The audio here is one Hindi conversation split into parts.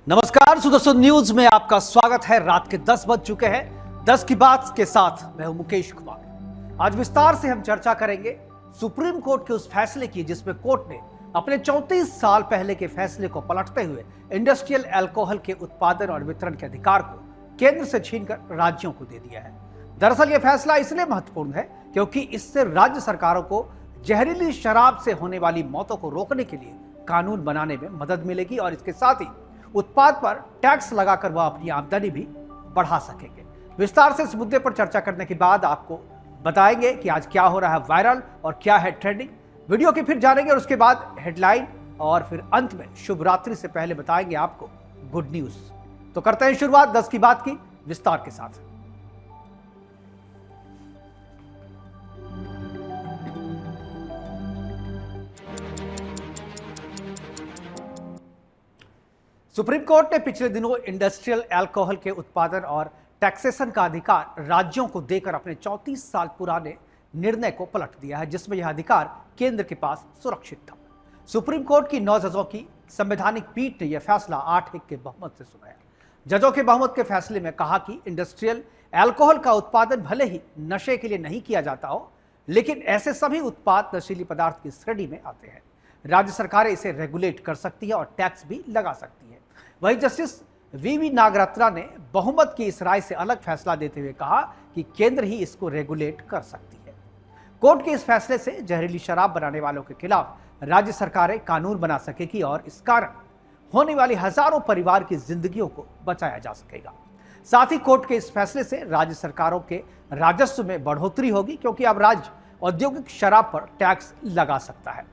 नमस्कार सुदर्शन न्यूज में आपका स्वागत है। रात के 10 बज चुके हैं। 10 की बात के साथ मैं हूं मुकेश कुमार। आज विस्तार से हम चर्चा करेंगे सुप्रीम कोर्ट के उस फैसले की जिसमें कोर्ट ने अपने 34 साल पहले के फैसले को पलटते हुए इंडस्ट्रियल अल्कोहल के उत्पादन और वितरण के अधिकार को केंद्र से छीनकर राज्यों को दे दिया है। दरअसल यह फैसला इसलिए महत्वपूर्ण है क्योंकि इससे राज्य सरकारों को जहरीली शराब से होने वाली मौतों को रोकने के लिए कानून बनाने में मदद मिलेगी और इसके साथ ही उत्पाद पर टैक्स लगाकर वह अपनी आमदनी भी बढ़ा सकेंगे। विस्तार से इस मुद्दे पर चर्चा करने के बाद आपको बताएंगे कि आज क्या हो रहा है वायरल और क्या है ट्रेंडिंग। वीडियो की फिर जानेंगे और उसके बाद हेडलाइन और फिर अंत में शुभ रात्रि से पहले बताएंगे आपको गुड न्यूज। तो करते हैं शुरुआत 10 की बात की विस्तार के साथ। सुप्रीम कोर्ट ने पिछले दिनों इंडस्ट्रियल अल्कोहल के उत्पादन और टैक्सेशन का अधिकार राज्यों को देकर अपने 34 साल पुराने निर्णय को पलट दिया है, जिसमें यह अधिकार केंद्र के पास सुरक्षित था। सुप्रीम कोर्ट की 9 जजों की संवैधानिक पीठ ने यह फैसला 8-1 के बहुमत से सुनाया। जजों के बहुमत के फैसले में कहा कि इंडस्ट्रियल अल्कोहल का उत्पादन भले ही नशे के लिए नहीं किया जाता हो, लेकिन ऐसे सभी उत्पाद नशीली पदार्थ की श्रेणी में आते हैं। राज्य सरकारें इसे रेगुलेट कर सकती है और टैक्स भी लगा सकती है। वहीं जस्टिस वी नागरत्ना ने बहुमत की इस राय से अलग फैसला देते हुए कहा कि केंद्र ही इसको रेगुलेट कर सकती है। कोर्ट के इस फैसले से जहरीली शराब बनाने वालों के खिलाफ राज्य सरकारें कानून बना सकेगी और इस कारण होने वाली हजारों परिवार की जिंदगियों को बचाया जा सकेगा। साथ ही कोर्ट के इस फैसले से राज्य सरकारों के राजस्व में बढ़ोतरी होगी, क्योंकि अब राज्य औद्योगिक शराब पर टैक्स लगा सकता है।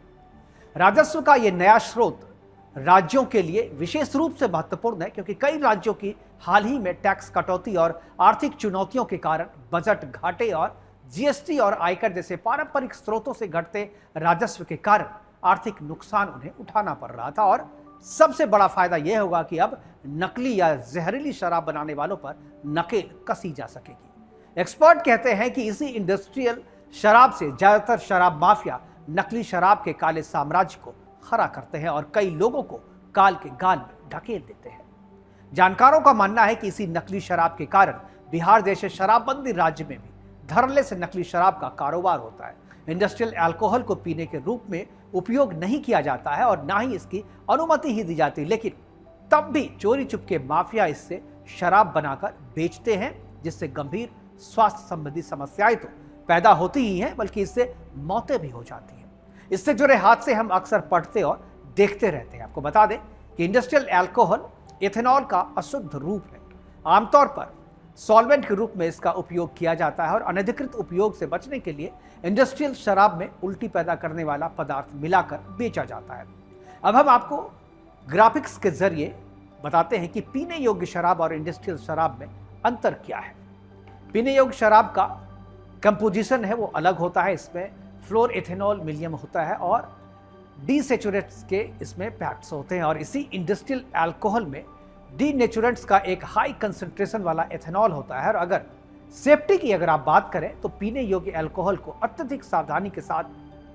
राजस्व का यह नया स्रोत राज्यों के लिए विशेष रूप से महत्वपूर्ण है, क्योंकि कई राज्यों की हाल ही में टैक्स कटौती और आर्थिक चुनौतियों के कारण बजट घाटे और जीएसटी और आयकर जैसे पारंपरिक स्रोतों से घटते राजस्व के कारण आर्थिक नुकसान उन्हें उठाना पड़ रहा था। और सबसे बड़ा फायदा यह होगा कि अब नकली या जहरीली शराब बनाने वालों पर नकेल कसी जा सकेगी। एक्सपर्ट कहते हैं कि इसी इंडस्ट्रियल शराब से ज्यादातर शराब माफिया नकली शराब के काले साम्राज्य को खड़ा करते हैं और कई लोगों को काल के गाल में ढकेल देते हैं। जानकारों का मानना है कि इसी नकली शराब के कारण बिहार जैसे शराबबंदी राज्य में भी धड़ल्ले से नकली शराब का कारोबार होता है। इंडस्ट्रियल अल्कोहल को पीने के रूप में उपयोग नहीं किया जाता है और ना ही इसकी अनुमति ही दी जाती, लेकिन तब भी चोरी चुपके माफिया इससे शराब बनाकर बेचते हैं, जिससे गंभीर स्वास्थ्य संबंधी समस्याएं तो पैदा होती ही हैं, बल्कि इससे मौतें भी हो जाती हैं। इससे जुड़े हादसे हम अक्सर पढ़ते और देखते रहते हैं। आपको बता दें कि इंडस्ट्रियल अल्कोहल एथेनॉल का अशुद्ध रूप है। आमतौर पर सॉल्वेंट के रूप में इसका उपयोग किया जाता है और अनधिकृत उपयोग से बचने के लिए इंडस्ट्रियल शराब में उल्टी पैदा करने वाला पदार्थ मिलाकर बेचा जाता है। अब हम आपको ग्राफिक्स के जरिए बताते हैं कि पीने योग्य शराब और इंडस्ट्रियल शराब में अंतर क्या है। पीने योग्य शराब का कंपोजिशन है वो अलग होता है। इसमें फ्लोर एथेनॉल मिलियम होता है और डीसेचुरेंट्स के इसमें फैक्ट्स होते हैं। और इसी इंडस्ट्रियल अल्कोहल में डीनेचुरेंट्स का एक हाई कंसंट्रेशन वाला एथेनॉल होता है। और अगर सेफ्टी की अगर आप बात करें तो पीने योग्य अल्कोहल को अत्यधिक सावधानी के साथ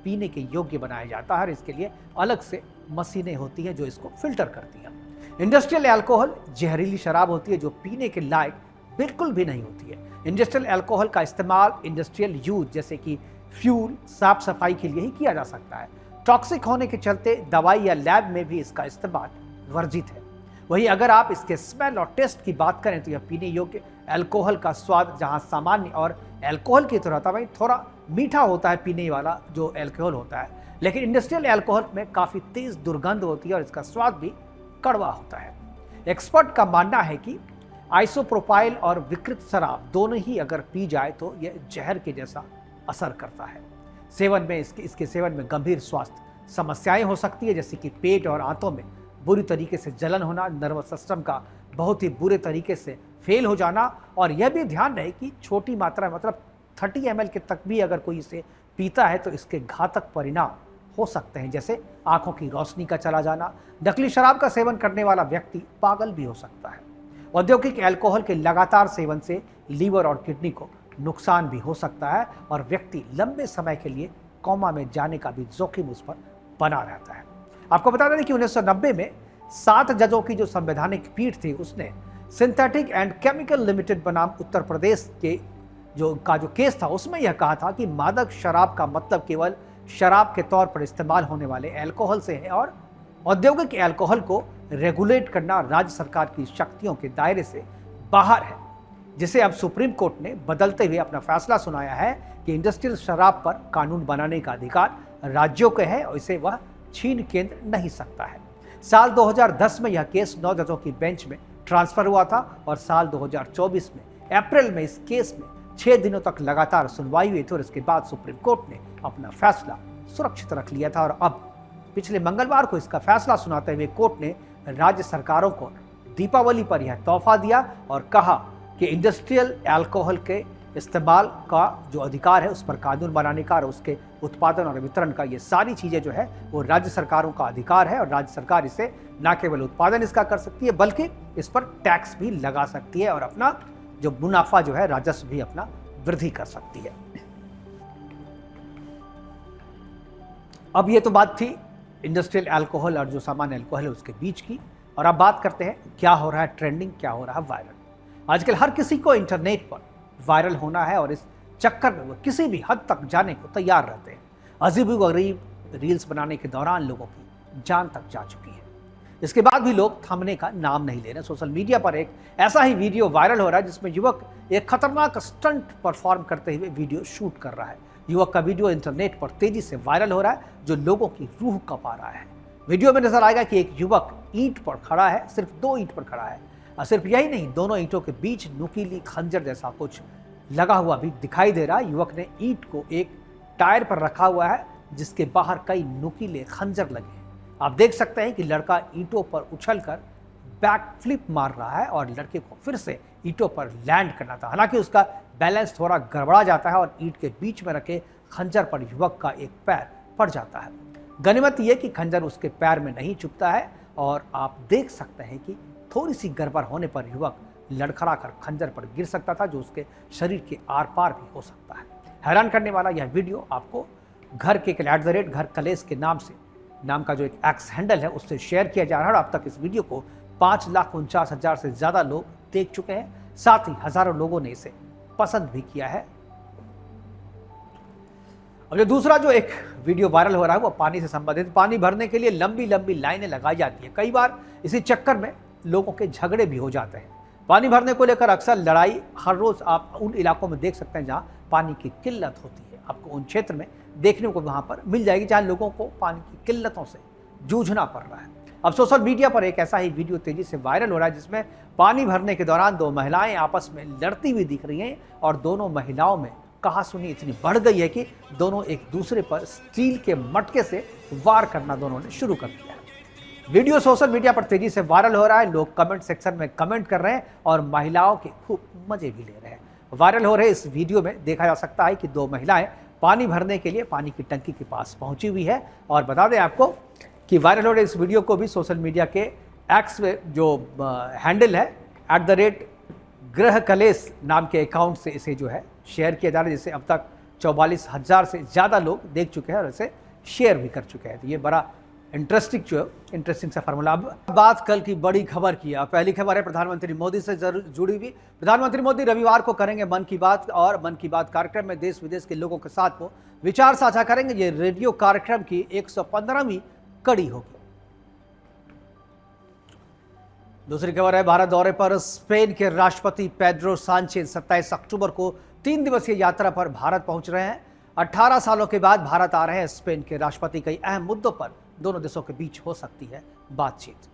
पीने के योग्य बनाया जाता है और इसके लिए अलग से मशीनें होती हैं जो इसको फिल्टर करती हैं। इंडस्ट्रियल अल्कोहल जहरीली शराब होती है जो पीने के लायक बिल्कुल भी नहीं होती है। इंडस्ट्रियल अल्कोहल का इस्तेमाल इंडस्ट्रियल यूज जैसे कि फ्यूल, साफ सफाई के लिए ही किया जा सकता है। टॉक्सिक होने के चलते दवाई या लैब में भी इसका इस्तेमाल वर्जित है। वहीं अगर आप इसके स्मेल और टेस्ट की बात करें तो यह पीने योग्य अल्कोहल का स्वाद जहां सामान्य और अल्कोहल की तरह था, वहीं थोड़ा मीठा होता है पीने वाला जो अल्कोहल होता है, लेकिन इंडस्ट्रियल अल्कोहल में काफ़ी तेज दुर्गंध होती है और इसका स्वाद भी कड़वा होता है। एक्सपर्ट का मानना है कि आइसोप्रोपाइल और विकृत शराब दोनों ही अगर पी जाए तो यह जहर के जैसा असर करता है। सेवन में इसके सेवन में गंभीर स्वास्थ्य समस्याएं हो सकती है, जैसे कि पेट और आंतों में बुरी तरीके से जलन होना, नर्वस सिस्टम का बहुत ही बुरे तरीके से फेल हो जाना। और यह भी ध्यान रहे कि छोटी मात्रा मतलब 30 ml के तक भी अगर कोई इसे पीता है तो इसके घातक परिणाम हो सकते हैं, जैसे आंखों की रोशनी का चला जाना। नकली शराब का सेवन करने वाला व्यक्ति पागल भी हो सकता है। औद्योगिक अल्कोहल के लगातार सेवन से लीवर और किडनी को नुकसान भी हो सकता है और व्यक्ति लंबे समय के लिए कोमा में जाने का भी जोखिम उस पर बना रहता है। आपको बता दें कि 1990 में 7 जजों की जो संवैधानिक पीठ थी उसने सिंथेटिक एंड केमिकल लिमिटेड बनाम उत्तर प्रदेश के जो केस था उसमें यह कहा था कि मादक शराब का मतलब केवल शराब के तौर पर इस्तेमाल होने वाले अल्कोहल से है और औद्योगिक अल्कोहल को रेगुलेट करना राज्य सरकार की शक्तियों के दायरे से बाहर है, जिसे अब सुप्रीम कोर्ट ने बदलते हुए अपना फैसला सुनाया है कि इंडस्ट्रियल शराब पर कानून बनाने का अधिकार राज्यों के है और इसे वह छीन केंद्र नहीं सकता है। साल 2010 में यह केस 9 जजों की बेंच में ट्रांसफर हुआ था और साल 2024 में अप्रैल में इस केस में 6 दिनों तक लगातार सुनवाई हुई थी और इसके बाद सुप्रीम कोर्ट ने अपना फैसला सुरक्षित रख लिया था। और अब पिछले मंगलवार को इसका फैसला सुनाते हुए कोर्ट ने राज्य सरकारों को दीपावली पर यह तोहफा दिया और कहा कि इंडस्ट्रियल अल्कोहल के इस्तेमाल का जो अधिकार है उस पर कानून बनाने का और उसके उत्पादन और वितरण का, ये सारी चीज़ें जो है वो राज्य सरकारों का अधिकार है और राज्य सरकार इसे न केवल उत्पादन इसका कर सकती है बल्कि इस पर टैक्स भी लगा सकती है और अपना जो मुनाफा जो है राजस्व भी अपना वृद्धि कर सकती है। अब ये तो बात थी इंडस्ट्रियल अल्कोहल और जो सामान्य अल्कोहल है उसके बीच की, और अब बात करते हैं क्या हो रहा है ट्रेंडिंग, क्या हो रहा है वायरल। आजकल हर किसी को इंटरनेट पर वायरल होना है और इस चक्कर में वो किसी भी हद तक जाने को तैयार रहते हैं। अजीब-ओ-गरीब रील्स बनाने के दौरान लोगों की जान तक जा चुकी है। इसके बाद भी लोग थमने का नाम नहीं ले रहे। सोशल मीडिया पर एक ऐसा ही वीडियो वायरल हो रहा है जिसमें युवक एक खतरनाक स्टंट परफॉर्म करते हुए वीडियो शूट कर रहा है। युवक का वीडियो इंटरनेट पर तेजी से वायरल हो रहा है जो लोगों की रूह कँपा रहा है। वीडियो में नजर आएगा कि एक युवक ईंट पर खड़ा है, सिर्फ 2 ईंट पर खड़ा है और सिर्फ यही नहीं, दोनों ईंटों के बीच नुकीली खंजर जैसा कुछ लगा हुआ भी दिखाई दे रहा है। युवक ने ईंट को एक टायर पर रखा हुआ है जिसके बाहर कई नुकीले खंजर लगे हैं। आप देख सकते हैं कि लड़का ईंटों पर उछलकर बैक फ्लिप मार रहा है और लड़के को फिर से ईंटों पर लैंड करना था। हालांकि उसका बैलेंस थोड़ा गड़बड़ा जाता है और ईंट के बीच में रखे खंजर पर युवक का एक पैर पड़ जाता है। गनीमत यह कि खंजर उसके पैर में नहीं चुभता है और आप देख सकते हैं कि थोड़ी सी गड़बड़ होने पर युवक लड़खड़ा कर खंजर पर गिर सकता था जो उसके शरीर के आर पार भी हो सकता है। हैरान करने वाला यह वीडियो आपको घर के घर कलेश के नाम का जो एक एक्स हैंडल है उससे शेयर किया जा रहा है और अब तक इस वीडियो को 5,49,000 से ज़्यादा लोग देख चुके हैं। साथ ही हज़ारों लोगों ने इसे पसंद भी किया है। और जो दूसरा जो एक वीडियो वायरल हो रहा है वो पानी से संबंधित। पानी भरने के लिए लंबी लंबी लाइनें लगाई जाती है। कई बार इसी चक्कर में लोगों के झगड़े भी हो जाते हैं। पानी भरने को लेकर अक्सर लड़ाई हर रोज़ आप उन इलाकों में देख सकते हैं जहां पानी की किल्लत होती है। आपको उन क्षेत्र में देखने को वहां पर मिल जाएगी जहां लोगों को पानी की किल्लतों से जूझना पड़ रहा है। अब सोशल मीडिया पर एक ऐसा ही वीडियो तेजी से वायरल हो रहा है जिसमें पानी भरने के दौरान 2 महिलाएं आपस में लड़ती हुई दिख रही हैं और दोनों महिलाओं में कहासुनी इतनी बढ़ गई है कि दोनों एक दूसरे पर स्टील के मटके से वार करना दोनों ने शुरू कर दिया है। वीडियो सोशल मीडिया पर तेजी से वायरल हो रहा है। लोग कमेंट सेक्शन में कमेंट कर रहे हैं और महिलाओं के खूब मजे भी ले रहे हैं। वायरल हो रहे इस वीडियो में देखा जा सकता है कि 2 महिलाएं पानी भरने के लिए पानी की टंकी के पास पहुंची हुई है। और बता दें आपको कि वायरल हो रहे इस वीडियो को भी सोशल मीडिया के एक्स जो हैंडल है @गृह कलेश नाम के अकाउंट से इसे जो है शेयर किया जा रहा है, जिसे अब तक 44,000 से ज़्यादा लोग देख चुके हैं और इसे शेयर भी कर चुके हैं। तो ये बड़ा इंटरेस्टिंग सा फार्मूला। अब बात कल की बड़ी खबर की है। पहली खबर है प्रधानमंत्री मोदी से जुड़ी हुई। प्रधानमंत्री मोदी रविवार को करेंगे मन की बात और मन की बात कार्यक्रम में देश विदेश के लोगों के साथ वो विचार साझा करेंगे। ये रेडियो कार्यक्रम की 115वीं कड़ी होगी। दूसरी खबर है भारत दौरे पर स्पेन के राष्ट्रपति पेड्रो सांचेज 27 अक्टूबर को 3 दिवसीय यात्रा पर भारत पहुंच रहे हैं। 18 सालों के बाद भारत आ रहे हैं स्पेन के राष्ट्रपति। कई अहम मुद्दों पर दोनों देशों के बीच हो सकती है बातचीत।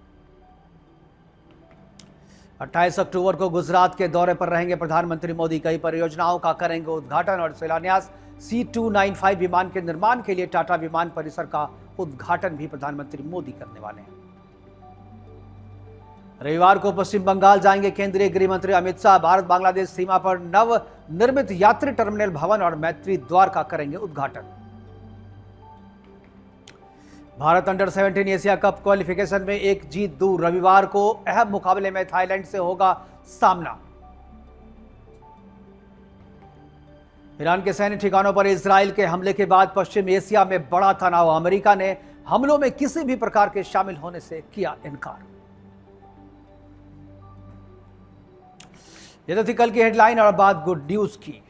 28 अक्टूबर को गुजरात के दौरे पर रहेंगे प्रधानमंत्री मोदी। कई परियोजनाओं का करेंगे उद्घाटन और शिलान्यास। C295 विमान के निर्माण के लिए टाटा विमान परिसर का उद्घाटन भी प्रधानमंत्री मोदी करने वाले हैं। रविवार को पश्चिम बंगाल जाएंगे केंद्रीय गृह मंत्री अमित शाह। भारत बांग्लादेश सीमा पर नव निर्मित यात्री टर्मिनल भवन और मैत्री द्वार का करेंगे उद्घाटन। Bharat under-17 Asia cup qualification में एक जीत दूर। रविवार को अहम मुकाबले में थाईलैंड से होगा सामना। ईरान के सैन्य ठिकानों पर इजराइल के हमले के बाद पश्चिम एशिया में बड़ा तनाव। अमेरिका ने हमलों में किसी भी प्रकार के शामिल होने से किया इनकार। ये तो थी कल की हेडलाइन। और बात गुड न्यूज की।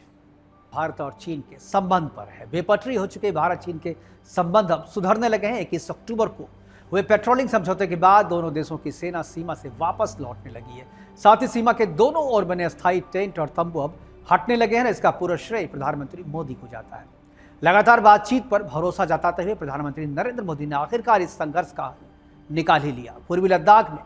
भारत और चीन के संबंध पर है। बेपटरी हो चुके भारत चीन के संबंध अब सुधरने लगे हैं। 21 अक्टूबर को हुए पेट्रोलिंग समझौते के बाद दोनों देशों की सेना सीमा से वापस लौटने लगी है। साथ ही सीमा के दोनों ओर बने अस्थायी टेंट और तंबू अब हटने लगे हैं। इसका पूरा श्रेय प्रधानमंत्री मोदी को जाता है। लगातार बातचीत पर भरोसा जताते हुए प्रधानमंत्री नरेंद्र मोदी ने आखिरकार इस संघर्ष का हल निकाल ही लिया। पूर्वी लद्दाख में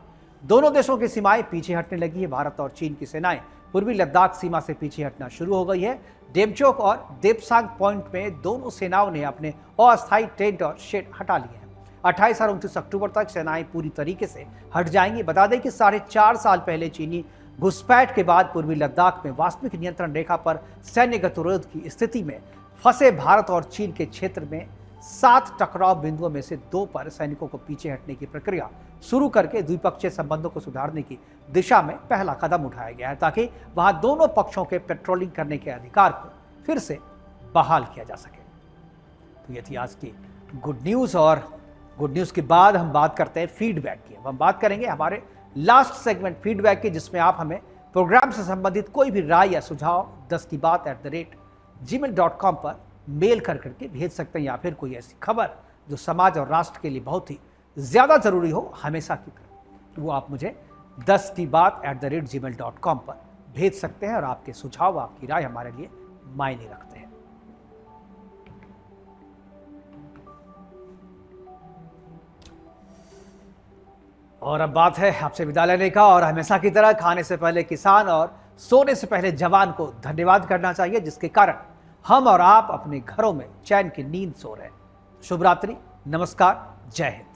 दोनों देशों की सीमाएं पीछे हटने लगी है। भारत और चीन की सेनाएं पूर्वी लद्दाख सीमा से पीछे हटना शुरू हो गई है। डेमचोक और देपसांग पॉइंट में दोनों सेनाओं ने अपने अस्थायी टेंट और शेड हटा लिए हैं। 28 और 29 अक्टूबर तक सेनाएं पूरी तरीके से हट जाएंगी। बता दें कि 4.5 साल पहले चीनी घुसपैठ के बाद पूर्वी लद्दाख में वास्तविक नियंत्रण रेखा पर सैन्य गतिरोध की स्थिति में फंसे भारत और चीन के क्षेत्र में 7 टकराव बिंदुओं में से 2 पर सैनिकों को पीछे हटने की प्रक्रिया शुरू करके द्विपक्षीय संबंधों को सुधारने की दिशा में पहला कदम उठाया गया है, ताकि वहां दोनों पक्षों के पेट्रोलिंग करने के अधिकार को फिर से बहाल किया जा सके। तो ये थी आज की गुड न्यूज। और गुड न्यूज के बाद हम बात करते हैं फीडबैक की। अब हम बात करेंगे हमारे लास्ट सेगमेंट फीडबैक की, जिसमें आप हमें प्रोग्राम से संबंधित कोई भी राय या सुझाव 10kibaat@gmail.com पर मेल करके भेज सकते हैं, या फिर कोई ऐसी खबर जो समाज और राष्ट्र के लिए बहुत ही ज़्यादा ज़रूरी हो हमेशा की तरह, वो आप मुझे 10kibaat@gmail.com पर भेज सकते हैं। और आपके सुझाव, आपकी राय हमारे लिए मायने रखते हैं। और अब बात है आपसे विदा लेने का। और हमेशा की तरह खाने से पहले किसान और सोने से पहले जवान को धन्यवाद करना चाहिए, जिसके कारण हम और आप अपने घरों में चैन की नींद सो रहे हैं। शुभ रात्रि, नमस्कार, जय हिंद।